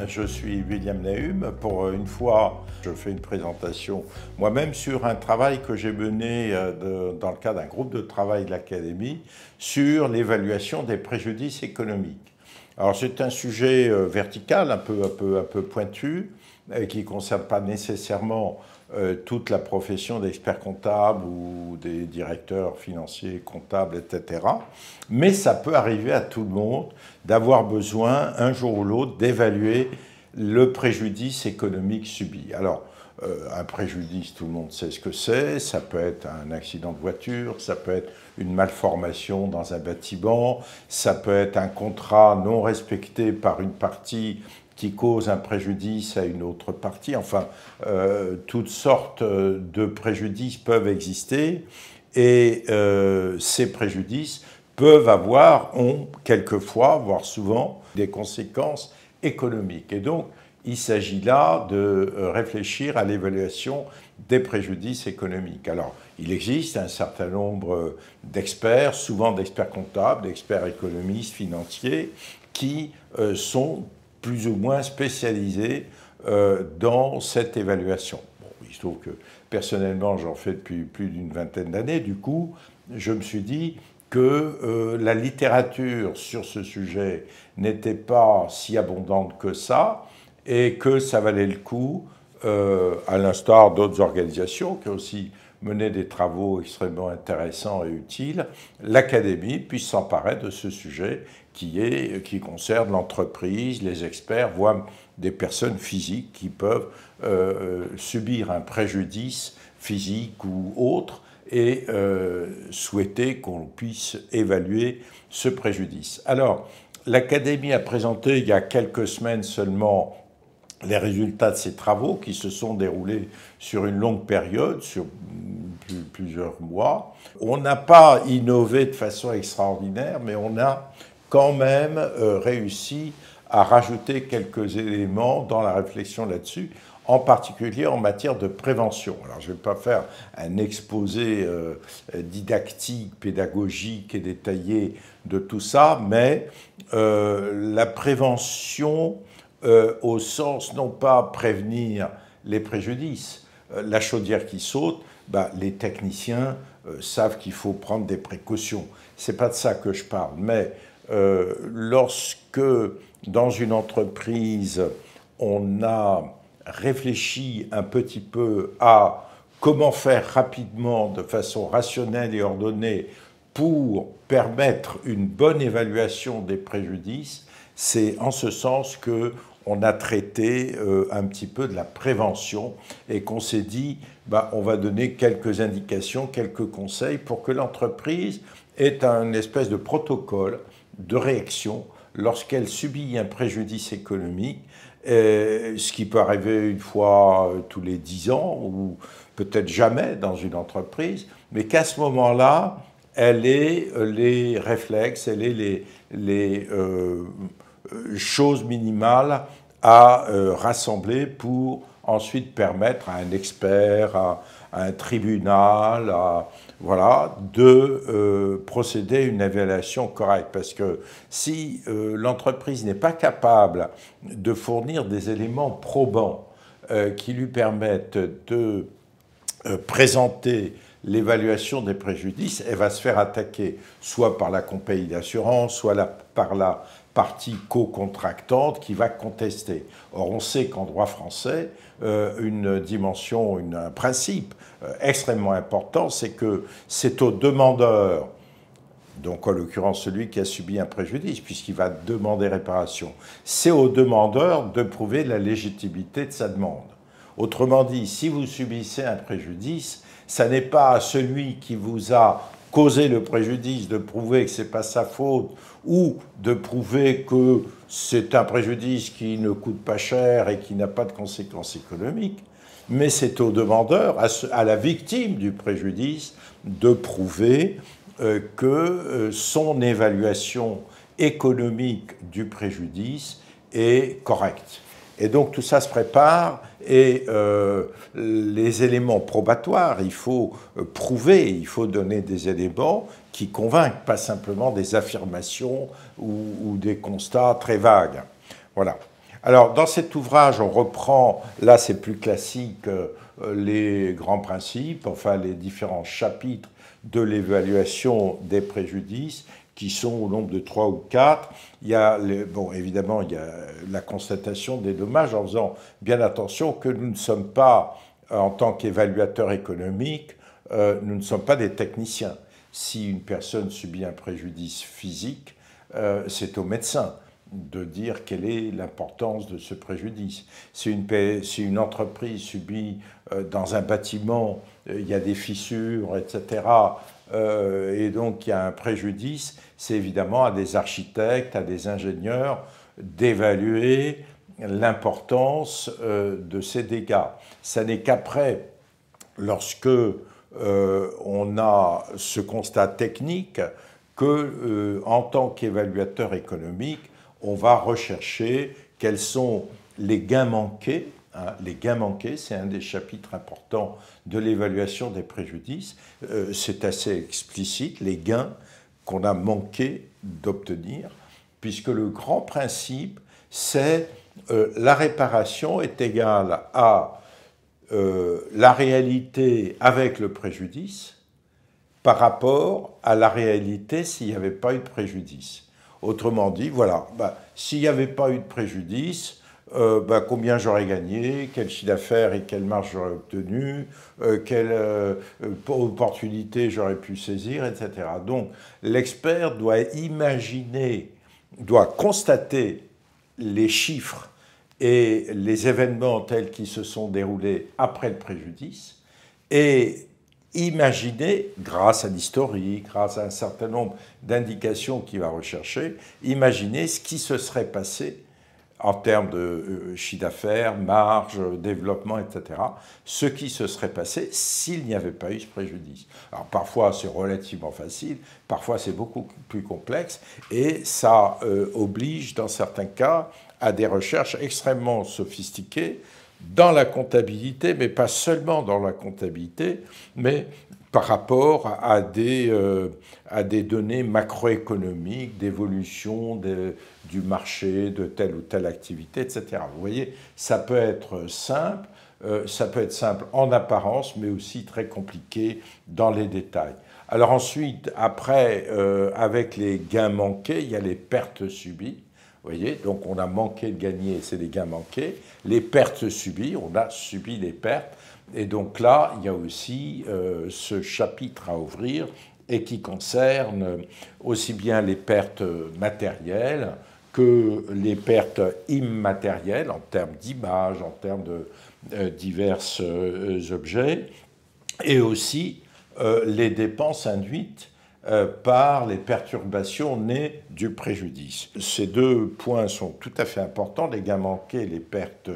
Je suis William Nahum. Pour une fois, je fais une présentation moi-même sur un travail que j'ai mené dans le cadre d'un groupe de travail de l'Académie sur l'évaluation des préjudices économiques. Alors c'est un sujet vertical, un peu pointu, qui ne concerne pas nécessairement toute la profession d'expert comptable ou des directeurs financiers, comptables, etc. Mais ça peut arriver à tout le monde d'avoir besoin, un jour ou l'autre, d'évaluer le préjudice économique subi. Alors, un préjudice, tout le monde sait ce que c'est. Ça peut être un accident de voiture, ça peut être une malformation dans un bâtiment, ça peut être un contrat non respecté par une partie qui cause un préjudice à une autre partie. Enfin, toutes sortes de préjudices peuvent exister et ces préjudices peuvent ont quelquefois, voire souvent, des conséquences économiques. Et donc, il s'agit là de réfléchir à l'évaluation des préjudices économiques. Alors, il existe un certain nombre d'experts, souvent d'experts comptables, d'experts économistes, financiers, qui sont plus ou moins spécialisés dans cette évaluation. Bon, il se trouve que personnellement, j'en fais depuis plus d'une vingtaine d'années. Du coup, je me suis dit que la littérature sur ce sujet n'était pas si abondante que ça et que ça valait le coup, à l'instar d'autres organisations qui ont aussi mené des travaux extrêmement intéressants et utiles, l'Académie puisse s'emparer de ce sujet qui concerne l'entreprise, les experts, voire des personnes physiques qui peuvent subir un préjudice physique ou autre et souhaiter qu'on puisse évaluer ce préjudice. Alors, l'Académie a présenté il y a quelques semaines seulement les résultats de ses travaux qui se sont déroulés sur une longue période, sur plusieurs mois. On n'a pas innové de façon extraordinaire, mais on a quand même réussi à rajouter quelques éléments dans la réflexion là-dessus, en particulier en matière de prévention. Alors, je ne vais pas faire un exposé didactique, pédagogique et détaillé de tout ça, mais la prévention au sens non pas prévenir les préjudices. La chaudière qui saute, les techniciens savent qu'il faut prendre des précautions. Ce n'est pas de ça que je parle, mais lorsque dans une entreprise, on a réfléchi un petit peu à comment faire rapidement, de façon rationnelle et ordonnée, pour permettre une bonne évaluation des préjudices, c'est en ce sens qu'on a traité un petit peu de la prévention et qu'on s'est dit, on va donner quelques indications, quelques conseils pour que l'entreprise ait un espèce de protocole de réaction lorsqu'elle subit un préjudice économique, ce qui peut arriver une fois tous les 10 ans ou peut-être jamais dans une entreprise, mais qu'à ce moment-là, elle ait les réflexes, elle ait les choses minimales à rassembler pour ensuite permettre à un expert, à un tribunal, de procéder à une évaluation correcte. Parce que si l'entreprise n'est pas capable de fournir des éléments probants qui lui permettent de présenter l'évaluation des préjudices, elle va se faire attaquer soit par la compagnie d'assurance, soit par la partie co-contractante qui va contester. Or, on sait qu'en droit français, une dimension, un principe extrêmement important, c'est que c'est au demandeur, donc en l'occurrence celui qui a subi un préjudice, puisqu'il va demander réparation, c'est au demandeur de prouver la légitimité de sa demande. Autrement dit, si vous subissez un préjudice, ça n'est pas à celui qui vous a causé le préjudice de prouver que ce n'est pas sa faute ou de prouver que c'est un préjudice qui ne coûte pas cher et qui n'a pas de conséquences économiques, mais c'est au demandeur, à la victime du préjudice, de prouver que son évaluation économique du préjudice est correcte. Et donc tout ça se prépare et les éléments probatoires, il faut prouver, il faut donner des éléments qui convainquent, pas simplement des affirmations ou des constats très vagues. Voilà. Alors, dans cet ouvrage, on reprend, là c'est plus classique, les grands principes, enfin les différents chapitres de l'évaluation des préjudices, qui sont au nombre de 3 ou 4. Il y a, bon, évidemment, il y a la constatation des dommages, en faisant bien attention que nous ne sommes pas, en tant qu'évaluateurs économiques, nous ne sommes pas des techniciens. Si une personne subit un préjudice physique, c'est au médecin de dire quelle est l'importance de ce préjudice. Si une entreprise subit dans un bâtiment, il y a des fissures, etc., et donc il y a un préjudice, c'est évidemment à des architectes, à des ingénieurs d'évaluer l'importance de ces dégâts. Ça n'est qu'après, lorsque on a ce constat technique, que, en tant qu'évaluateur économique, on va rechercher quels sont les gains manqués. Hein. Les gains manqués, c'est un des chapitres importants de l'évaluation des préjudices. C'est assez explicite, les gains qu'on a manqué d'obtenir, puisque le grand principe, c'est la réparation est égale à la réalité avec le préjudice par rapport à la réalité s'il n'y avait pas eu de préjudice. Autrement dit, voilà, s'il n'y avait pas eu de préjudice, combien j'aurais gagné, quel chiffre d'affaires et quelle marge j'aurais obtenu, quelle opportunité j'aurais pu saisir, etc. Donc l'expert doit imaginer, doit constater les chiffres et les événements tels qu'ils se sont déroulés après le préjudice et imaginer, grâce à l'historique, grâce à un certain nombre d'indications qu'il va rechercher, imaginer ce qui se serait passé en termes de chiffre d'affaires, marge, développement, etc., ce qui se serait passé s'il n'y avait pas eu ce préjudice. Alors parfois c'est relativement facile, parfois c'est beaucoup plus complexe, et ça oblige dans certains cas à des recherches extrêmement sophistiquées dans la comptabilité, mais pas seulement dans la comptabilité, mais par rapport à des données macroéconomiques, d'évolution du marché, de telle ou telle activité, etc. Vous voyez, ça peut être simple en apparence, mais aussi très compliqué dans les détails. Alors ensuite, après, avec les gains manqués, il y a les pertes subies. Vous voyez, donc on a manqué de gagner, c'est des gains manqués. Les pertes subies, on a subi les pertes. Et donc là, il y a aussi ce chapitre à ouvrir et qui concerne aussi bien les pertes matérielles que les pertes immatérielles en termes d'image, en termes de divers objets, et aussi les dépenses induites par les perturbations nées du préjudice. Ces deux points sont tout à fait importants, les gains manqués et les pertes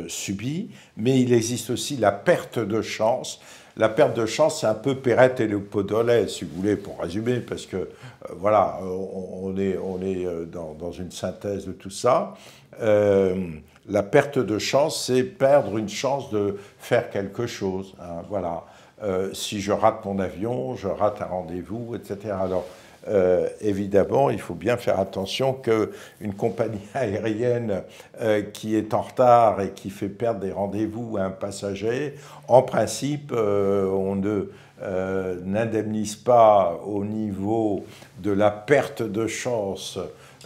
subies, mais il existe aussi la perte de chance. La perte de chance, c'est un peu Perrette et le Podolais, si vous voulez, pour résumer, parce que voilà, on est dans une synthèse de tout ça. La perte de chance, c'est perdre une chance de faire quelque chose. Hein, voilà. Si je rate mon avion, je rate un rendez-vous, etc. Alors, évidemment, il faut bien faire attention qu'une compagnie aérienne qui est en retard et qui fait perdre des rendez-vous à un passager, en principe, on n'indemnise pas au niveau de la perte de chance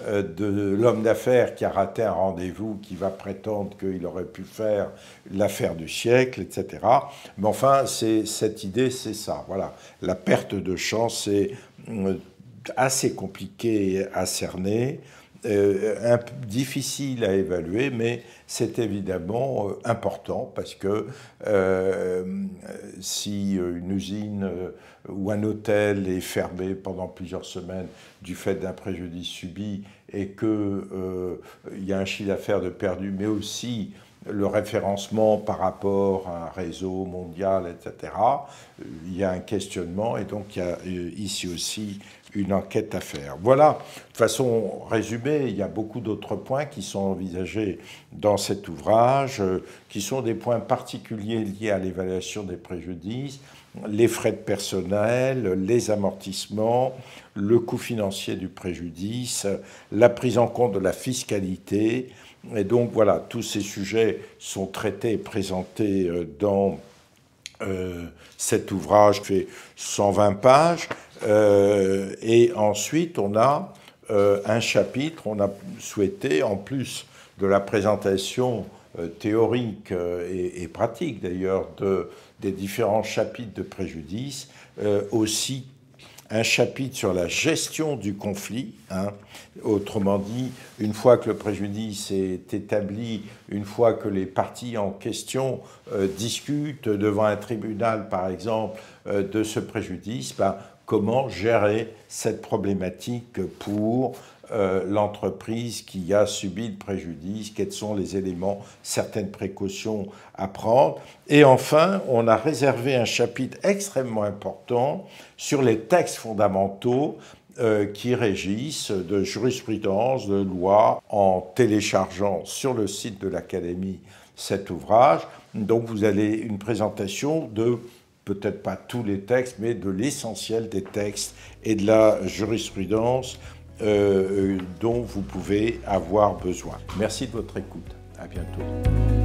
de l'homme d'affaires qui a raté un rendez-vous, qui va prétendre qu'il aurait pu faire l'affaire du siècle, etc. Mais enfin, cette idée, c'est ça. Voilà. La perte de chance, c'est assez compliqué à cerner, difficile à évaluer, mais c'est évidemment important parce que si une usine ou un hôtel est fermé pendant plusieurs semaines du fait d'un préjudice subi et qu'il y a un chiffre d'affaires de perdu, mais aussi le référencement par rapport à un réseau mondial, etc., il y a un questionnement et donc il y a ici aussi une enquête à faire. Voilà, de façon résumée, il y a beaucoup d'autres points qui sont envisagés dans cet ouvrage, qui sont des points particuliers liés à l'évaluation des préjudices, les frais de personnel, les amortissements, le coût financier du préjudice, la prise en compte de la fiscalité, Et donc voilà, tous ces sujets sont traités et présentés dans cet ouvrage qui fait 120 pages. Et ensuite, on a un chapitre, on a souhaité, en plus de la présentation théorique et pratique d'ailleurs des différents chapitres de préjudice, aussi un chapitre sur la gestion du conflit. Autrement dit, une fois que le préjudice est établi, une fois que les parties en question discutent devant un tribunal, par exemple, de ce préjudice, comment gérer cette problématique pour l'entreprise qui a subi le préjudice, quels sont les éléments, certaines précautions à prendre. Et enfin, on a réservé un chapitre extrêmement important sur les textes fondamentaux qui régissent de jurisprudence, de loi, en téléchargeant sur le site de l'Académie cet ouvrage. Donc vous avez une présentation de peut-être pas tous les textes, mais de l'essentiel des textes et de la jurisprudence dont vous pouvez avoir besoin. Merci de votre écoute. À bientôt.